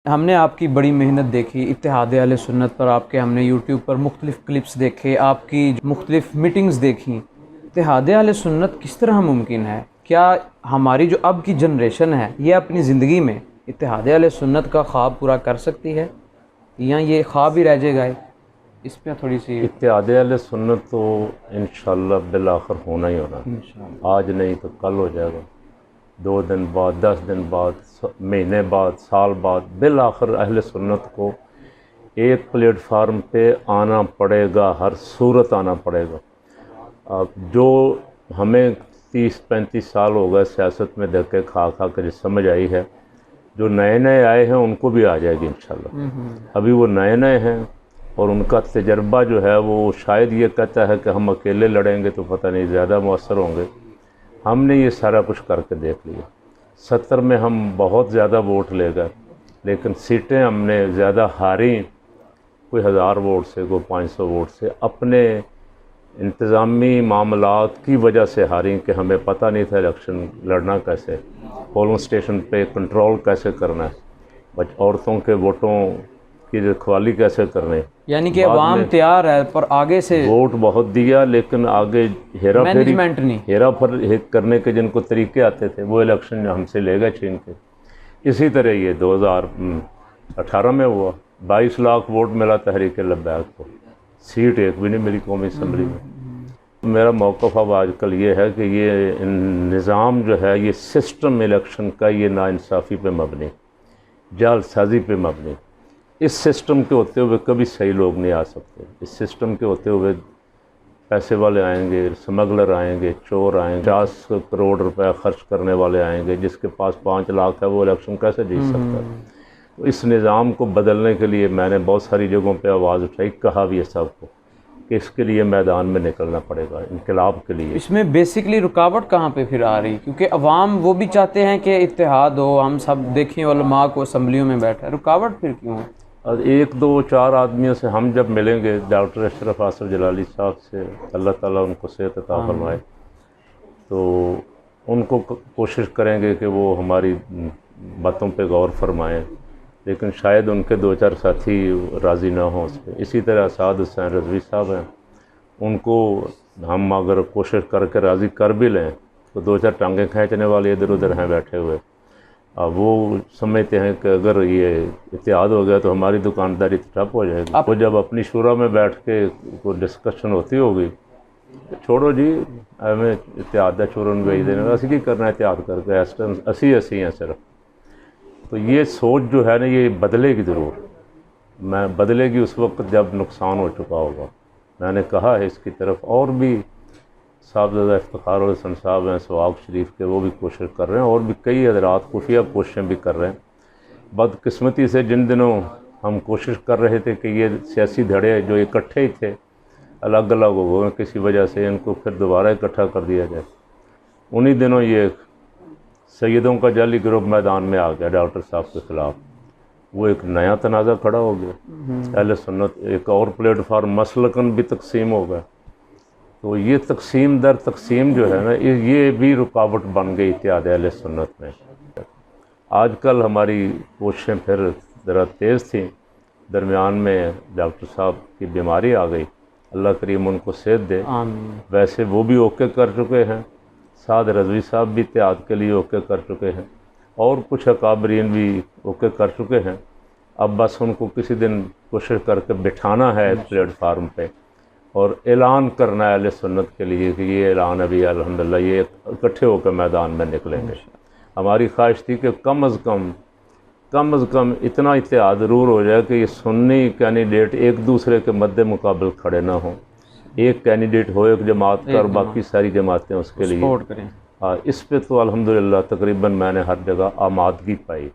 ہم نے آپ کی بڑی محنت دیکھی اتحاد اہل سنت پر، آپ کے ہم نے یوٹیوب پر مختلف کلپس دیکھے، آپ کی مختلف میٹنگز دیکھیں۔ اتحاد اہل سنت کس طرح ممکن ہے؟ کیا ہماری جو اب کی جنریشن ہے یہ اپنی زندگی میں اتحاد اہل سنت کا خواب پورا کر سکتی ہے یا یہ خواب ہی رہ جائے گا؟ اس پہ تھوڑی سی اتحاد اہل سنت تو انشاءاللہ بالآخر ہونا ہی ہونا، آج نہیں تو کل ہو جائے گا، 2 دن بعد، 10 دن بعد، مہینے بعد، سال بعد، بالآخر اہل سنت کو ایک پلیٹ فارم پہ آنا پڑے گا، ہر صورت آنا پڑے گا۔ اب جو ہمیں 30-35 سال ہو گئے سیاست میں دھکے کھا کھا کے سمجھ آئی ہے، جو نئے نئے آئے ہیں ان کو بھی آ جائے گی انشاءاللہ۔ ابھی وہ نئے نئے ہیں اور ان کا تجربہ جو ہے وہ شاید یہ کہتا ہے کہ ہم اکیلے لڑیں گے تو پتہ نہیں زیادہ مؤثر ہوں گے۔ ہم نے یہ سارا کچھ کر کے دیکھ لیا۔ 70 میں ہم بہت زیادہ ووٹ لے گئے، لیکن سیٹیں ہم نے زیادہ ہاری، کوئی 1000 ووٹ سے، کوئی 500 ووٹ سے، اپنے انتظامی معاملات کی وجہ سے ہاری کہ ہمیں پتہ نہیں تھا الیکشن لڑنا کیسے، پولنگ اسٹیشن پہ کنٹرول کیسے کرنا ہے، عورتوں کے ووٹوں کی رکھوالی کیسے کرنے۔ یعنی کہ عوام تیار ہے پر آگے سے ووٹ بہت دیا لیکن آگے ہیرا پھیری کرنے کے جن کو طریقے آتے تھے وہ الیکشن ہم سے لے گئے چھین کے۔ اسی طرح یہ 2018 میں ہوا، 22 لاکھ ووٹ ملا تحریک لبیک کو، سیٹ ایک بھی نہیں ملی قومی اسمبلی میں۔ میرا موقف اب آج کل یہ ہے کہ یہ نظام جو ہے یہ سسٹم الیکشن کا یہ ناانصافی پہ مبنی، جعل سازی پہ مبنی۔ اس سسٹم کے ہوتے ہوئے کبھی صحیح لوگ نہیں آ سکتے۔ اس سسٹم کے ہوتے ہوئے پیسے والے آئیں گے، سمگلر آئیں گے، چور آئیں گے، 50 کروڑ روپے خرچ کرنے والے آئیں گے، جس کے پاس 5 لاکھ ہے وہ الیکشن کیسے جیت سکتا ہے؟ تو اس نظام کو بدلنے کے لیے میں نے بہت ساری جگہوں پہ آواز اٹھائی، کہا بھی ہے سب کو کہ اس کے لیے میدان میں نکلنا پڑے گا، انقلاب کے لیے۔ اس میں بیسکلی رکاوٹ کہاں پہ پھر آ رہی؟ کیونکہ عوام وہ بھی چاہتے ہیں کہ اتحاد ہو، ہم سب دیکھیں علماء کو اسمبلیوں میں بیٹھا، رکاوٹ پھر کیوں ہے؟ اور 1-2-4 آدمیوں سے ہم جب ملیں گے، ڈاکٹر اشرف آصف جلالی صاحب سے، اللہ تعالیٰ ان کو صحت عطا فرمائے، تو ان کو کوشش کریں گے کہ وہ ہماری باتوں پہ غور فرمائیں، لیکن شاید ان کے 2-4 ساتھی راضی نہ ہوں اس پہ۔ اسی طرح اسعد حسین رضوی صاحب ہیں، ان کو ہم اگر کوشش کر کے راضی کر بھی لیں تو 2-4 ٹانگیں کھینچنے والے ادھر ادھر ہیں بیٹھے ہوئے۔ وہ سمجھتے ہیں کہ اگر یہ اتحاد ہو گیا تو ہماری دکانداری ٹھپ ہو جائے گی۔ وہ جب اپنی شورا میں بیٹھ کے کوئی ڈسکشن ہوتی ہوگی، چھوڑو جی ہمیں اتحاد دا چورن بھیج دینا، اسی کی کرنا اتحاد کر کے، اسی ہیں صرف۔ تو یہ سوچ جو ہے نا یہ بدلے گی ضرور، میں بدلے گی اس وقت جب نقصان ہو چکا ہوگا۔ میں نے کہا ہے اس کی طرف، اور بھی صاحبزادہ افتخار الحسن صاحب ہیں سواگ شریف کے، وہ بھی کوشش کر رہے ہیں، اور بھی کئی حضرات خفیہ کوششیں بھی کر رہے ہیں۔ بدقسمتی سے جن دنوں ہم کوشش کر رہے تھے کہ یہ سیاسی دھڑے جو اکٹھے ہی تھے الگ الگ ہو گئے کسی وجہ سے، ان کو پھر دوبارہ اکٹھا کر دیا جائے، انہی دنوں یہ سیدوں کا جعلی گروپ میدان میں آ گیا ڈاکٹر صاحب کے خلاف، وہ ایک نیا تنازع کھڑا ہو گیا، اہل سنت ایک اور پلیٹ فارم مسلکن بھی تقسیم ہو گیا۔ تو یہ تقسیم در تقسیم جو ہے نا یہ بھی رکاوٹ بن گئی اتحاد اہل سنت میں۔ آج کل ہماری کوششیں پھر ذرا تیز تھیں، درمیان میں ڈاکٹر صاحب کی بیماری آ گئی، اللہ کریم ان کو صحت دے۔ ویسے وہ بھی اوکے کر چکے ہیں، سعد رضوی صاحب بھی اتحاد کے لیے اوکے کر چکے ہیں، اور کچھ اکابرین بھی اوکے کر چکے ہیں۔ اب بس ان کو کسی دن کوشش کر کے بٹھانا ہے اس پلیٹ فارم پہ اور اعلان کرنا ہے اہل سنت کے لیے کہ یہ اعلان ابھی الحمدللہ یہ اکٹھے ہو کے میدان میں نکلیں گے۔ ہماری خواہش تھی کہ کم از کم اتنا اتحاد ضرور ہو جائے کہ یہ سنی کینڈیڈیٹ ایک دوسرے کے مد مقابل کھڑے نہ ہوں، ایک کینڈیڈیٹ ہو ایک جماعت کا اور باقی ساری جماعتیں اس کے لیے۔ اس پہ تو الحمدللہ تقریباً میں نے ہر جگہ آمادگی پائی۔